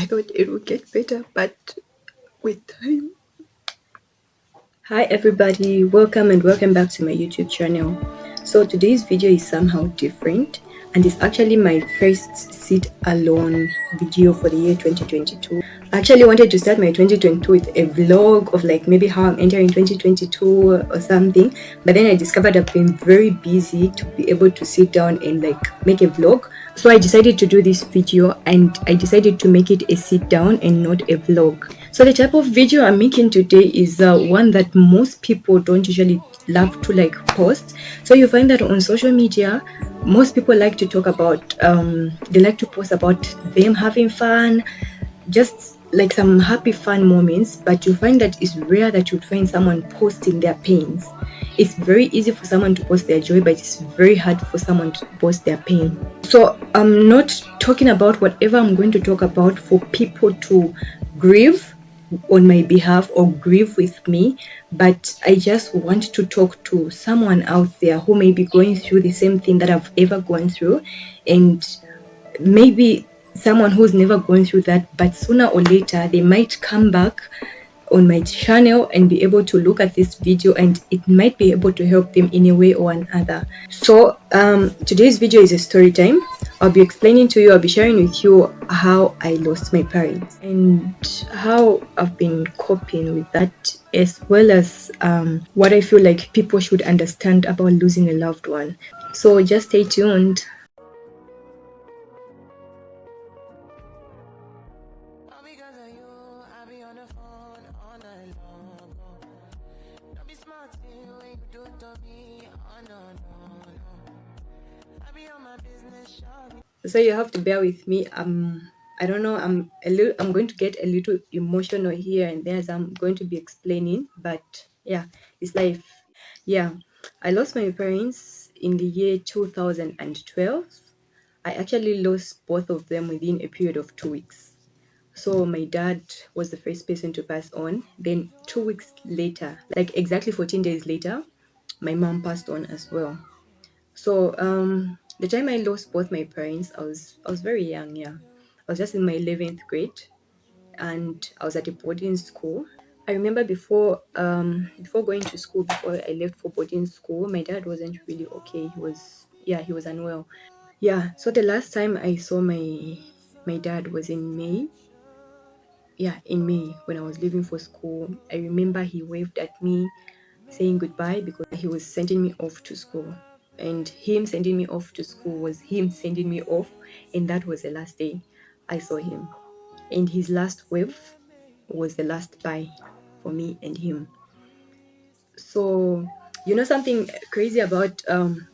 I thought it would get better, but with time. Hi everybody, welcome and welcome back to my YouTube channel. So today's video is somehow different, and it's actually my first sit alone video for the year 2022. I actually wanted to start my 2022 with a vlog of like maybe how I'm entering 2022 or something, but then I discovered I've been very busy to be able to sit down and like make a vlog. So I decided to do this video, and I decided to make it a sit down and not a vlog. So the type of video I'm making today is one that most people don't usually love to like post. So you find that on social media, most people like to talk about, they like to post about them having fun, just like some happy fun moments, but you find that it's rare that you'd find someone posting their pains. It's very easy for someone to post their joy, but it's very hard for someone to post their pain. So I'm not talking about whatever I'm going to talk about for people to grieve on my behalf or grieve with me, but I just want to talk to someone out there who may be going through the same thing that I've ever gone through, and maybe someone who's never gone through that, but sooner or later they might come back on my channel and be able to look at this video, and it might be able to help them in a way or another. So today's video is a story time. I'll be explaining to you, I'll be sharing with you how I lost my parents and how I've been coping with that, as well as what I feel like people should understand about losing a loved one. So just stay tuned. So you have to bear with me. I don't know, I'm going to get a little emotional here and there as I'm going to be explaining, but yeah, it's life. Yeah, I lost my parents in the year 2012. I actually lost both of them within a period of 2 weeks. So my dad was the first person to pass on. Then 2 weeks later, like exactly 14 days later, my mom passed on as well. So the time I lost both my parents, I was very young. Yeah, I was just in my 11th grade, and I was at a boarding school. I remember before going to school, before I left for boarding school, my dad wasn't really okay. He was unwell. Yeah. So the last time I saw my dad was in May. Yeah, in May when I was leaving for school. I remember he waved at me saying goodbye because he was sending me off to school. And him sending me off to school was him sending me off. And that was the last day I saw him. And his last wave was the last bye for me and him. So, you know something crazy about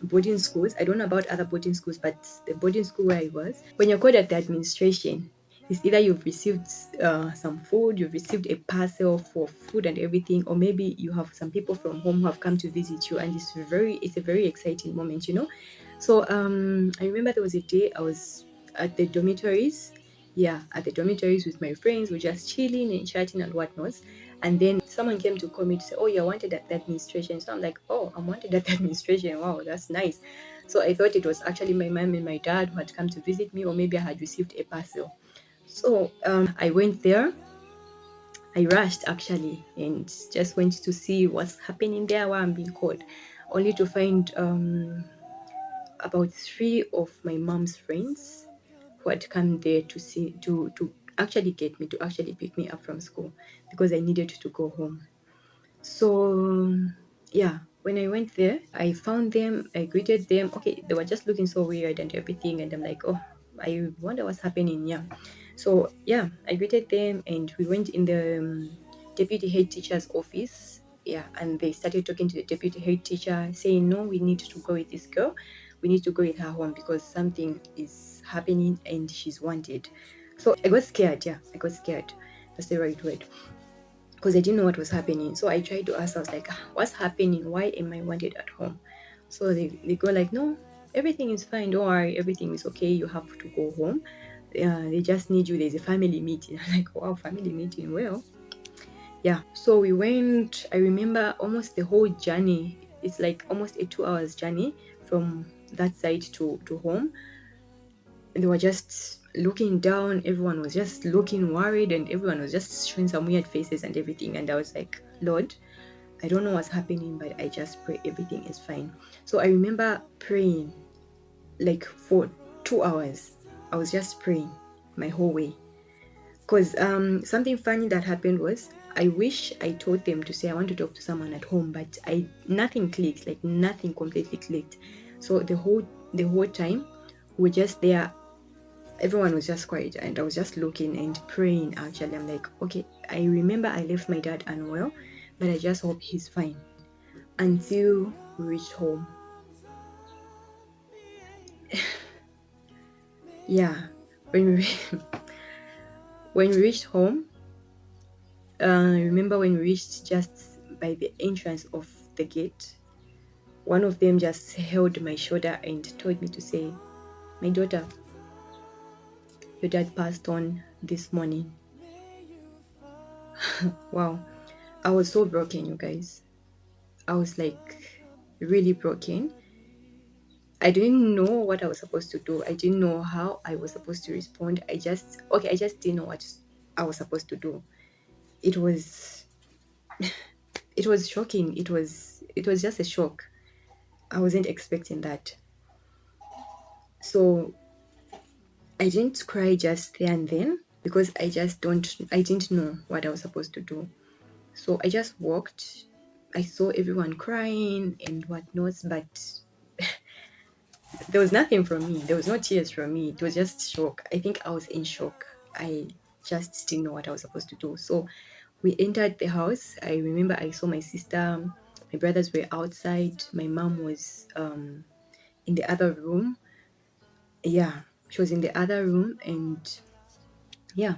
boarding schools? I don't know about other boarding schools, but the boarding school where I was, when you're called at the administration, it's either you've received some food, you've received a parcel for food and everything, or maybe you have some people from home who have come to visit you, and it's a very exciting moment, you know. So I remember there was a day I was at the dormitories, yeah, at the dormitories with my friends. We're just chilling and chatting and whatnot. And then someone came to call me to say, "Oh, you're wanted at the administration." So I'm like, "Oh, I'm wanted at the administration. Wow, that's nice." So I thought it was actually my mom and my dad who had come to visit me, or maybe I had received a parcel. So I went there. I rushed actually and just went to see what's happening there, why I'm being called, only to find about three of my mom's friends who had come there to see to actually get me, to actually pick me up from school because I needed to go home. So yeah, when I went there, I found them, I greeted them. Okay, they were just looking so weird and everything, and I'm like, oh, I wonder what's happening. Yeah. So yeah, I greeted them and we went in the deputy head teacher's office. Yeah, and they started talking to the deputy head teacher, saying, no, we need to go with this girl. We need to go with her home because something is happening and she's wanted. So I got scared. Yeah, I got scared. That's the right word, because I didn't know what was happening. So I tried to ask, I was like, "Ah, what's happening? Why am I wanted at home?" So they go like, no, everything is fine. Don't worry, everything is okay. You have to go home. They just need you. There's a family meeting. I'm like, wow, family meeting. Well, yeah. So we went, I remember almost the whole journey. It's like almost a 2 hours journey from that side to home. they were just looking down. Everyone was just looking worried, and everyone was just showing some weird faces and everything. And I was like, Lord, I don't know what's happening, but I just pray everything is fine. So I remember praying like for 2 hours. I was just praying my whole way. Because something funny that happened was I wish I told them to say I want to talk to someone at home, but I nothing clicked, like nothing completely clicked. So the whole time we were just there. Everyone was just quiet, and I was just looking and praying. Actually, I'm like, okay, I remember I left my dad unwell, but I just hope he's fine. Until we reached home. Yeah, when we when we reached home, I remember when we reached just by the entrance of the gate, one of them just held my shoulder and told me to say, my daughter, your dad passed on this morning. Wow. I was so broken, you guys. I was like really broken. I didn't know what I was supposed to do. I didn't know how I was supposed to respond. I just didn't know what I was supposed to do. It was shocking. It was just a shock. I wasn't expecting that. So I didn't cry just there and then because I didn't know what I was supposed to do. So I just walked. I saw everyone crying and whatnot, but there was nothing from me. There was no tears from me. It was just shock. I think I was in shock. I just didn't know what I was supposed to do. So we entered the house. I remember I saw my sister, my brothers were outside. My mom was in the other room. Yeah, she was in the other room, and yeah.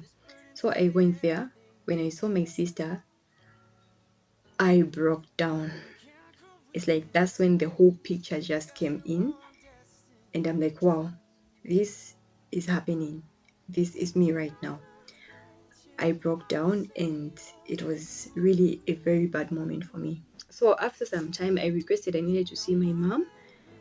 So I went there. When I saw my sister, I broke down. It's like that's when the whole picture just came in, and I'm like, wow, this is happening. This is me right now. I broke down, and it was really a very bad moment for me. So after some time, I requested I needed to see my mom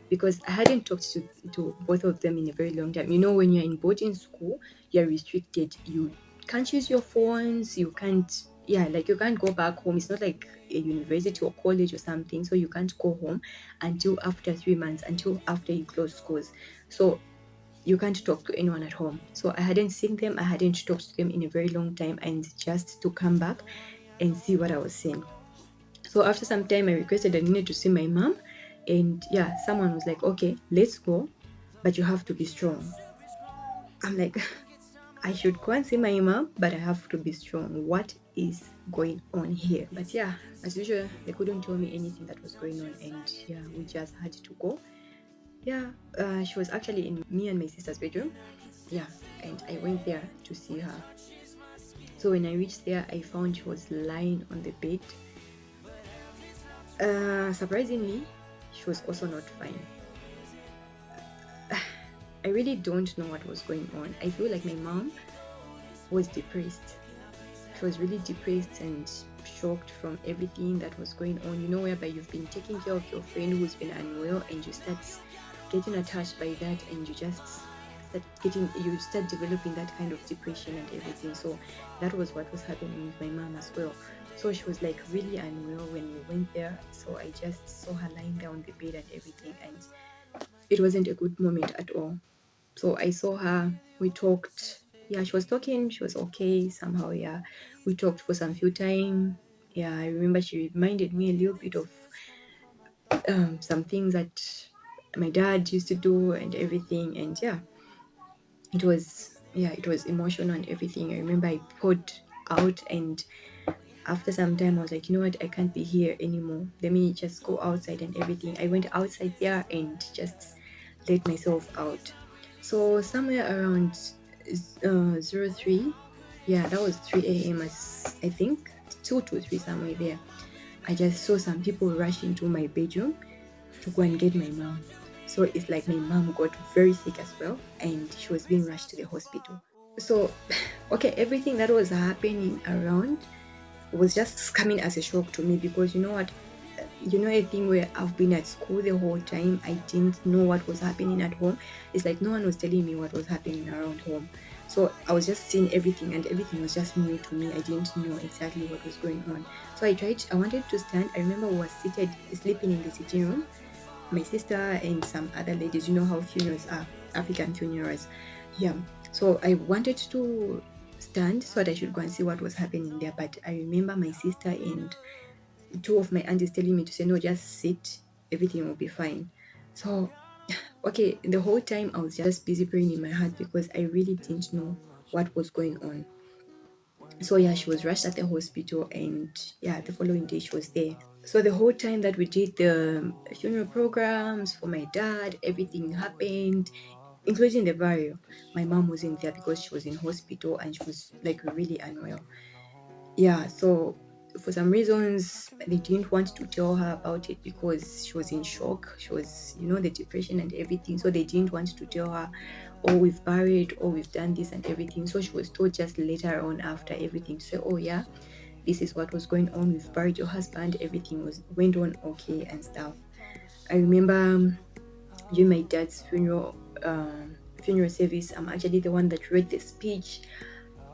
because I hadn't talked to both of them in a very long time. You know, when you're in boarding school, you're restricted. You can't use your phones. You can't, yeah, like you can't go back home. It's not like a university or college or something. So you can't go home until after 3 months, until after you close schools. So you can't talk to anyone at home. So I hadn't seen them. I hadn't talked to them in a very long time, and just to come back and see what I was saying. So after some time, I requested I needed to see my mom. And yeah, someone was like, okay, let's go, but you have to be strong. I'm like, I should go and see my mom, but I have to be strong. What is going on here? But yeah, as usual, they couldn't tell me anything that was going on. And yeah, we just had to go. Yeah, she was actually in me and my sister's bedroom. Yeah, and I went there to see her. So when I reached there, I found she was lying on the bed. Surprisingly, she was also not fine. I really don't know what was going on. I feel like my mom was depressed. She was really depressed and shocked from everything that was going on. You know, whereby you've been taking care of your friend who's been unwell, and you start getting attached by that, and you start developing that kind of depression and everything. So that was what was happening with my mom as well. So she was like really unwell when we went there. So I just saw her lying there on the bed and everything, and it wasn't a good moment at all. So I saw her, we talked. Yeah, she was talking, she was okay somehow. Yeah, we talked for some few time. Yeah, I remember she reminded me a little bit of some things that my dad used to do and everything. And yeah, it was emotional and everything. I remember I poured out, and after some time I was like, you know what, I can't be here anymore. Let me just go outside and everything. I went outside there and just let myself out. So somewhere around 03, yeah, that was 3 a.m. I think 2 to 3, somewhere there. I just saw some people rush into my bedroom to go and get my mom. So it's like my mom got very sick as well, and she was being rushed to the hospital. So, okay, everything that was happening around was just coming as a shock to me, because you know what? you know, a thing where I've been at school the whole time, I didn't know what was happening at home. It's like no one was telling me what was happening around home. So I was just seeing everything, and everything was just new to me. I didn't know exactly what was going on. So I wanted to stand. I remember we were seated, sleeping in the sitting room, my sister and some other ladies. You know how funerals are, African funerals. Yeah. So I wanted to stand so that I should go and see what was happening there. But I remember my sister and two of my aunties telling me to say, no, just sit, everything will be fine. So, okay, the whole time I was just busy praying in my heart because I really didn't know what was going on. So, yeah, she was rushed at the hospital, and yeah, the following day she was there. So, the whole time that we did the funeral programs for my dad, everything happened, including the burial. My mom wasn't there because she was in hospital and she was like really unwell. Yeah, so for some reasons they didn't want to tell her about it because she was in shock. She was, you know, the depression and everything. So they didn't want to tell her, oh, we've buried, or we've done this and everything. So she was told just later on after everything to say, oh yeah, this is what was going on. We've buried your husband. Everything was went on okay and stuff. I remember during my dad's funeral service, I'm actually the one that read the speech.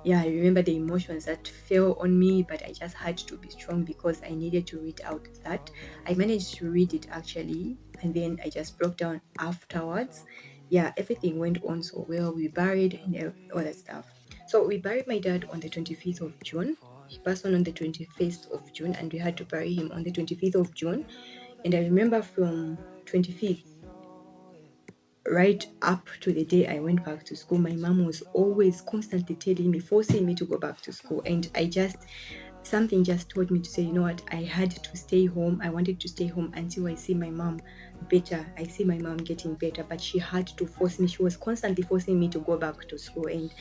Yeah, I remember the emotions that fell on me, but I just had to be strong because I needed to read out that. I managed to read it actually, and then I just broke down afterwards. Yeah, everything went on so well. We buried and all that stuff. So we buried my dad on the 25th of June. He passed on the 21st of June, and we had to bury him on the 25th of June. And I remember from 25th right up to the day I went back to school, my mom was always constantly telling me, forcing me to go back to school. And something just told me to say, you know what, I had to stay home. I wanted to stay home until I see my mom better. I see my mom getting better, but she had to force me. She was constantly forcing me to go back to school. And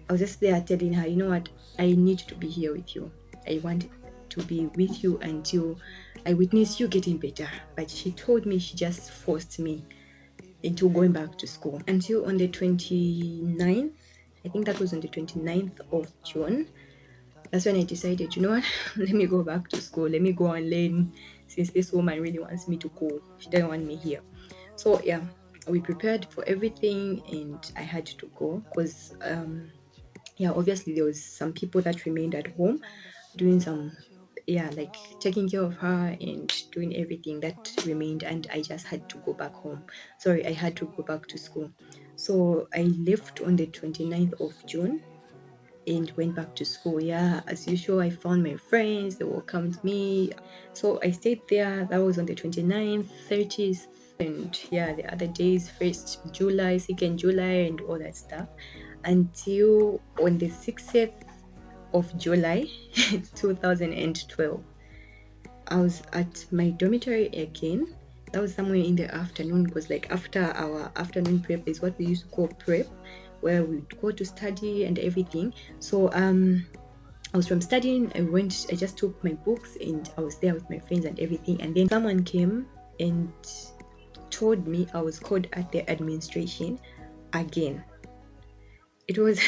I was just there telling her, you know what, I need to be here with you. I want to be with you until I witness you getting better. But she told me, she just forced me into going back to school until on the 29th. I think that was on the 29th of June. That's when I decided, you know what, let me go back to school. Let me go and learn since this woman really wants me to go. She doesn't want me here. So, yeah, we prepared for everything and I had to go because, yeah, obviously there was some people that remained at home doing some, yeah, like taking care of her and doing everything that remained, and I just had to go back home. Sorry, I had to go back to school. So I left on the 29th of June and went back to school. Yeah, as usual, I found my friends, they welcomed me. So I stayed there. That was on the 29th, 30th, and yeah, the other days, 1st July, 2nd July, and all that stuff, until on the 6th of July 2012. I was at my dormitory again. That was somewhere in the afternoon because, like, after our afternoon prep is what we used to call prep, where we'd go to study and everything. So, I was from studying. I just took my books and I was there with my friends and everything. And then someone came and told me I was called at the administration again. It was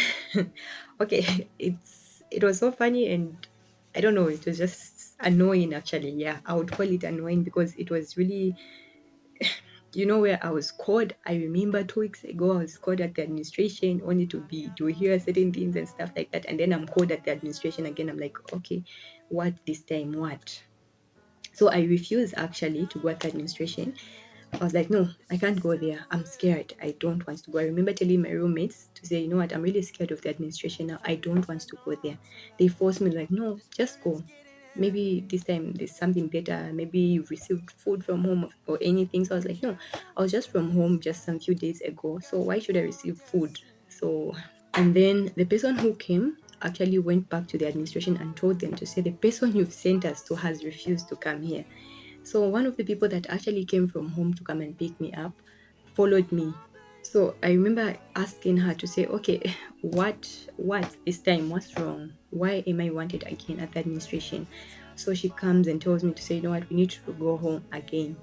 okay. It was so funny, and I don't know. It was just annoying, actually. Yeah, I would call it annoying because it was really, you know, where I was called. I remember 2 weeks ago I was called at the administration only to hear certain things and stuff like that, and then I'm called at the administration again. I'm like, okay, what this time? What? So I refused actually to go at the administration. I was like, no, I can't go there. I'm scared. I don't want to go. I remember telling my roommates to say, you know what, I'm really scared of the administration now. I don't want to go there. They forced me, like, no, just go. Maybe this time there's something better. Maybe you've received food from home or anything. So I was like, no, I was just from home just some few days ago. So why should I receive food? So, and then the person who came actually went back to the administration and told them to say, the person you've sent us to has refused to come here. So one of the people that actually came from home to come and pick me up followed me. So I remember asking her to say, okay, what this time? What's wrong? Why am I wanted again at the administration? So she comes and tells me to say, you know what, we need to go home again.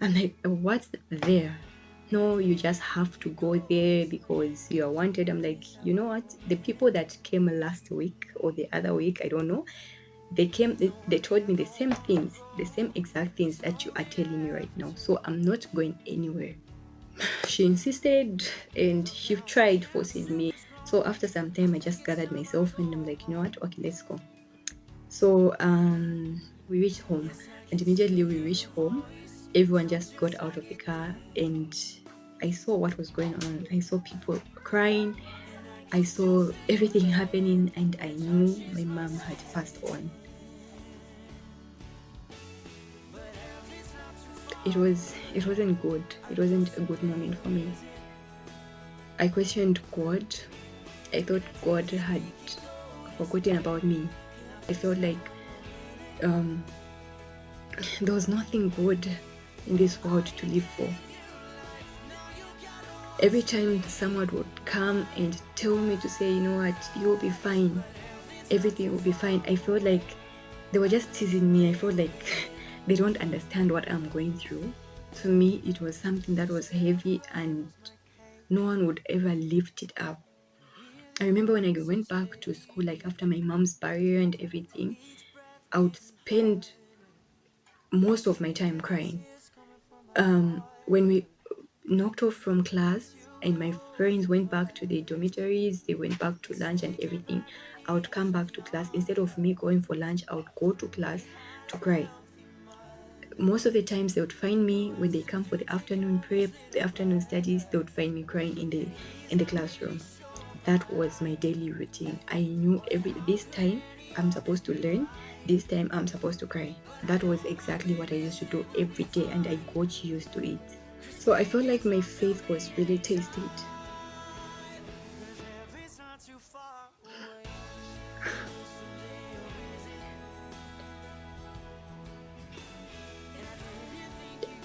I'm like, what's there? No, you just have to go there because you are wanted. I'm like, you know what? The people that came last week or the other week, I don't know, they told me the same things, the same exact things that you are telling me right now. So I'm not going anywhere. She insisted and she tried forcing me. So after some time, I just gathered myself and I'm like, you know what? Okay, let's go. So we reached home, and immediately we reached home, everyone just got out of the car, and I saw what was going on. I saw people crying. I saw everything happening, and I knew my mom had passed on. It wasn't good. It wasn't a good moment for me. I questioned God. I thought God had forgotten about me. I felt like um, there was nothing good in this world to live for. Every time someone would come and tell me to say, you know what, you'll be fine, everything will be fine, I felt like they were just teasing me. I felt like they don't understand what I'm going through. To me, it was something that was heavy and no one would ever lift it up. I remember when I went back to school, like after my mom's burial and everything, I would spend most of my time crying. When we knocked off from class and my friends went back to their dormitories, they went back to lunch and everything, I would come back to class. Instead of me going for lunch, I would go to class to cry. Most of the times they would find me when they come for the afternoon prep, the afternoon studies, they would find me crying in the classroom. That was my daily routine. I knew every this time I'm supposed to learn, this time I'm supposed to cry. That was exactly what I used to do every day, and I got used to it. So I felt like my faith was really tasted.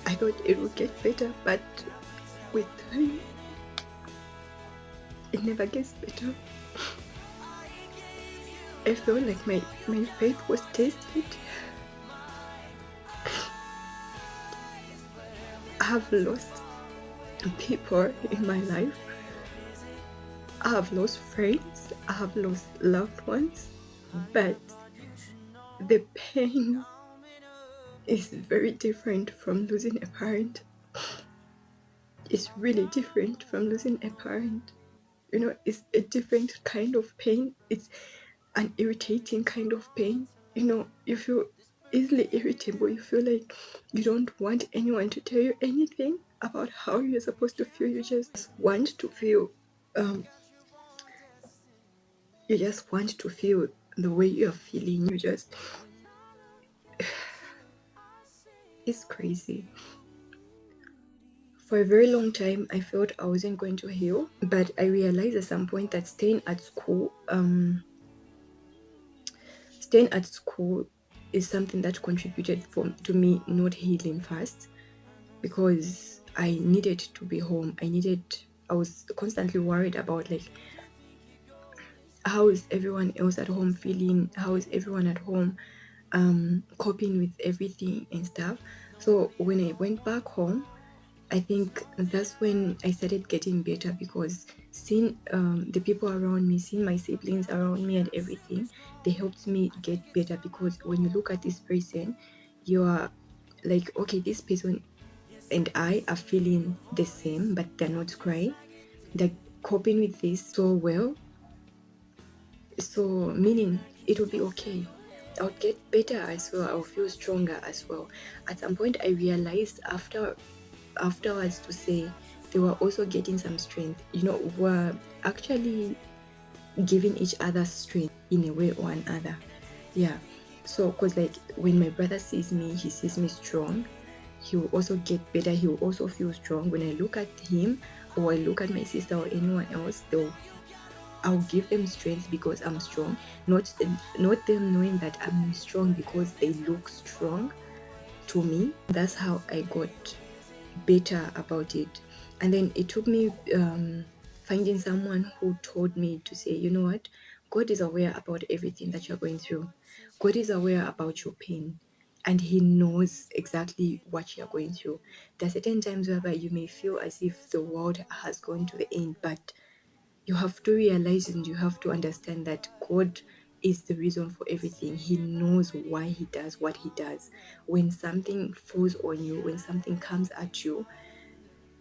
I thought it would get better, but with time, it never gets better. I felt like my faith was tested. I have lost people in my life. I have lost friends. I have lost loved ones. But the pain is very different from losing a parent. It's really different from losing a parent. You know, it's a different kind of pain. It's an irritating kind of pain. You know, you feel easily irritable. You feel like you don't want anyone to tell you anything about how you're supposed to feel. You just want to feel, um, you just want to feel the way you're feeling. You just, it's crazy. For a very long time, I felt I wasn't going to heal, but I realized at some point that staying at school is something that contributed to me not healing fast, because I needed to be home. I was constantly worried about, like, how is everyone else at home feeling? How is everyone at home coping with everything and stuff? So when I went back home, I think that's when I started getting better, because seeing the people around me, seeing my siblings around me and everything, they helped me get better. Because when you look at this person, you are like, okay, this person and I are feeling the same, but they're not crying. They're coping with this so well. So, meaning it will be okay. I'll get better as well. I'll feel stronger as well. At some point, I realized afterwards to say they were also getting some strength. You know, were actually giving each other strength in a way or another. Yeah. So, because like when my brother sees me, he sees me strong. He will also get better. He will also feel strong. When I look at him, or I look at my sister or anyone else, I'll give them strength because I'm strong. Not them knowing that I'm strong because they look strong to me. That's how I got better about it. And then it took me finding someone who told me to say, you know what, God is aware about everything that you're going through. God is aware about your pain, and He knows exactly what you're going through. There are certain times whereby you may feel as if the world has gone to the end, but you have to realize and you have to understand that God is the reason for everything. He knows why he does what he does. When something falls on you, when something comes at you,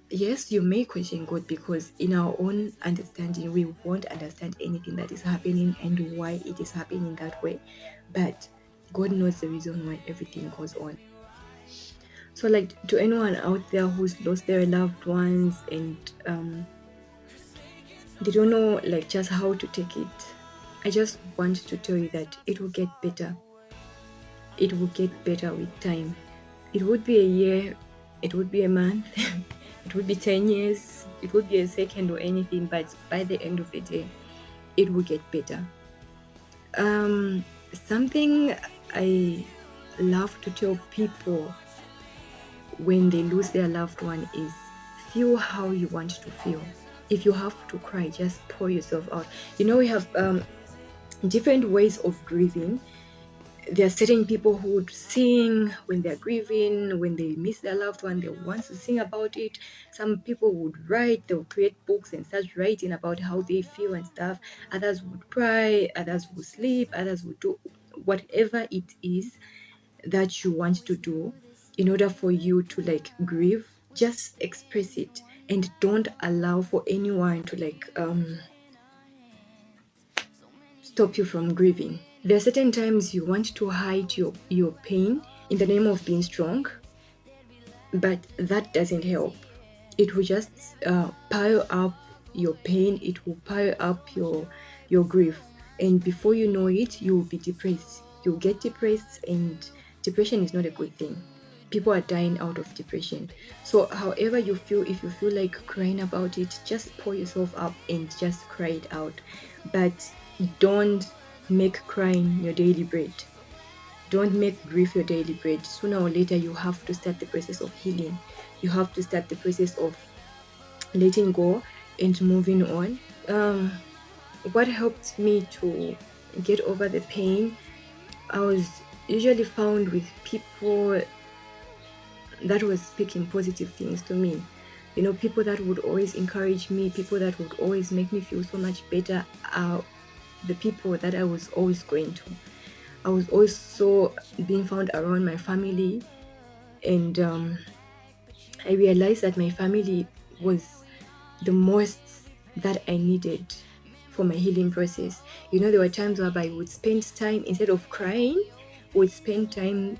yes, you may question God, because in our own understanding, we won't understand anything that is happening and why it is happening that way. But God knows the reason why everything goes on. So, like, to anyone out there who's lost their loved ones and they don't know, like, just how to take it, I just want to tell you that it will get better. It will get better with time. It would be a year, it would be a month, it would be 10 years, it would be a second or anything, but by the end of the day, it will get better. Something I love to tell people when they lose their loved one is feel how you want to feel. If you have to cry, just pour yourself out. We have different ways of grieving. There are certain people who would sing when they're grieving, when they miss their loved one, they want to sing about it. Some people would write, they'll create books and start writing about how they feel and stuff. Others would cry, others would sleep, others would do whatever it is that you want to do in order for you to like grieve. Just express it and don't allow for anyone to like stop you from grieving. There are certain times you want to hide your pain in the name of being strong, but that doesn't help. It will just pile up your pain, it will pile up your grief, and before you know it, you will be depressed. You'll get depressed, and depression is not a good thing. People are dying out of depression. So however you feel, if you feel like crying about it, just pour yourself up and just cry it out. But don't make crying your daily bread. Don't make grief your daily bread. Sooner or later, you have to start the process of healing. You have to start the process of letting go and moving on. What helped me to get over the pain, I was usually found with people that was speaking positive things to me. People that would always encourage me, people that would always make me feel so much better are the people that I was always going to. I was also being found around my family, and I realized that my family was the most that I needed for my healing process. There were times whereby I would spend time, instead of crying, would spend time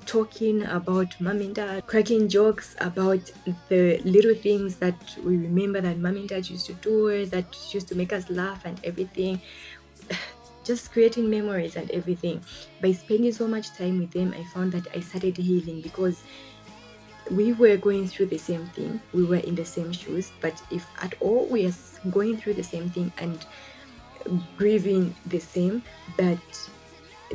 talking about mom and dad, cracking jokes about the little things that we remember that mom and dad used to do, that used to make us laugh and everything. Just creating memories and everything. By spending so much time with them, I found that I started healing, because we were going through the same thing. We were in the same shoes, but if at all we are going through the same thing and grieving the same, but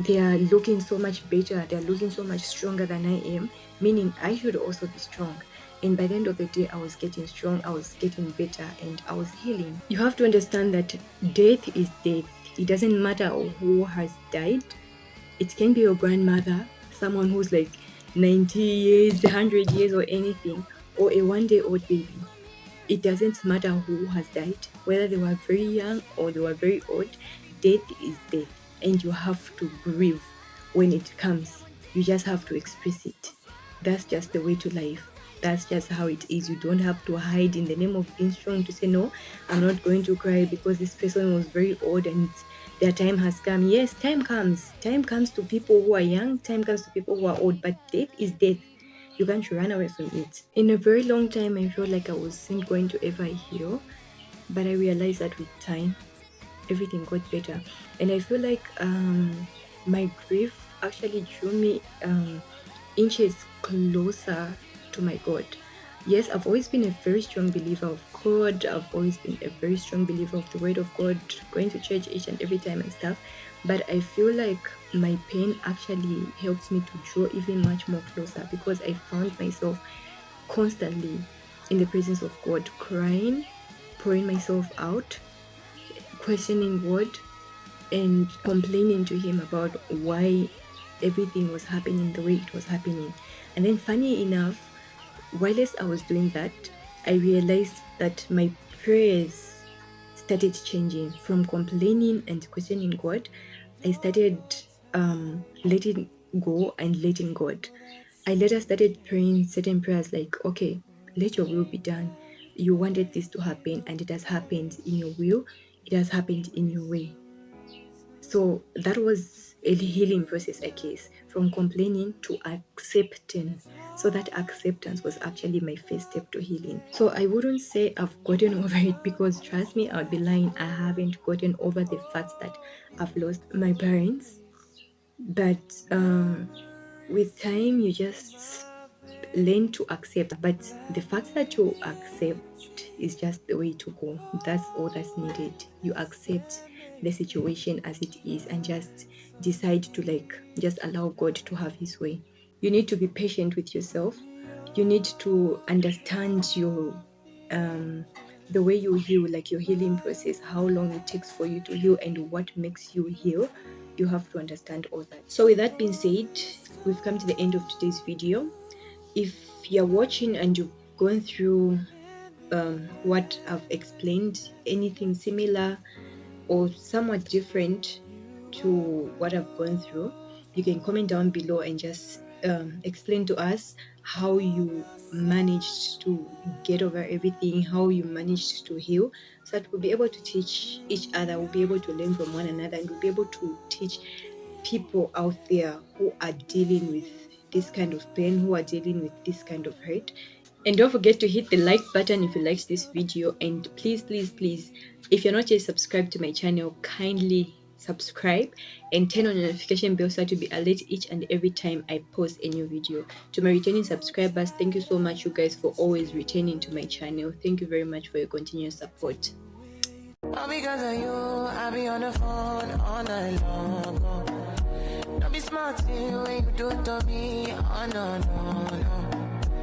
they are looking so much better, they're looking so much stronger than I am, meaning I should also be strong. And by the end of the day, I was getting strong, I was getting better, and I was healing. You have to understand that death is death. It doesn't matter who has died. It can be your grandmother, someone who's like 90 years, 100 years, or anything, or a 1-day-old baby. It doesn't matter who has died, whether they were very young or they were very old. Death is death, and you have to grieve when it comes. You just have to express it. That's just the way to life. That's just how it is. You don't have to hide in the name of being strong to say, no, I'm not going to cry because this person was very old and their time has come. Yes, time comes. Time comes to people who are young, time comes to people who are old, but death is death. You can't run away from it. In a very long time, I felt like I wasn't going to ever heal, but I realized that with time, everything got better. And I feel like my grief actually drew me inches closer to my God. Yes, I've always been a very strong believer of God. I've always been a very strong believer of the word of God, going to church each and every time and stuff. But I feel like my pain actually helps me to draw even much more closer, because I found myself constantly in the presence of God, crying, pouring myself out, questioning God, and complaining to Him about why everything was happening the way it was happening. And then, funny enough, whilst I was doing that, I realized that my prayers started changing. From complaining and questioning God, I started letting go and letting God. I later started praying certain prayers like, okay, let your will be done. You wanted this to happen, and it has happened in your will, it has happened in your way. So that was a healing process, I guess, from complaining to accepting. So that acceptance was actually my first step to healing. So I wouldn't say I've gotten over it, because trust me, I would be lying. I haven't gotten over the fact that I've lost my parents. But with time, you just learn to accept. But the fact that you accept is just the way to go. That's all that's needed. You accept the situation as it is and just decide to just allow God to have his way. You need to be patient with yourself. You need to understand your the way you heal, like your healing process, how long it takes for you to heal and what makes you heal. You have to understand all that. So with that being said, we've come to the end of today's video. If you're watching and you've gone through what I've explained, anything similar or somewhat different to what I've gone through, you can comment down below and just explain to us how you managed to get over everything, how you managed to heal, so that we'll be able to teach each other, we'll be able to learn from one another, and we'll be able to teach people out there who are dealing with this kind of pain, who are dealing with this kind of hurt. And don't forget to hit the like button if you liked this video, and please, please, please, if you're not yet subscribed to my channel, kindly subscribe and turn on the notification bell so to be alerted each and every time I post a new video. To my returning subscribers, thank you so much, you guys, for always returning to my channel. Thank you very much for your continuous support. All because of you, I be on the phone all night long. Don't be smart when you do it to me. Oh no, no, no.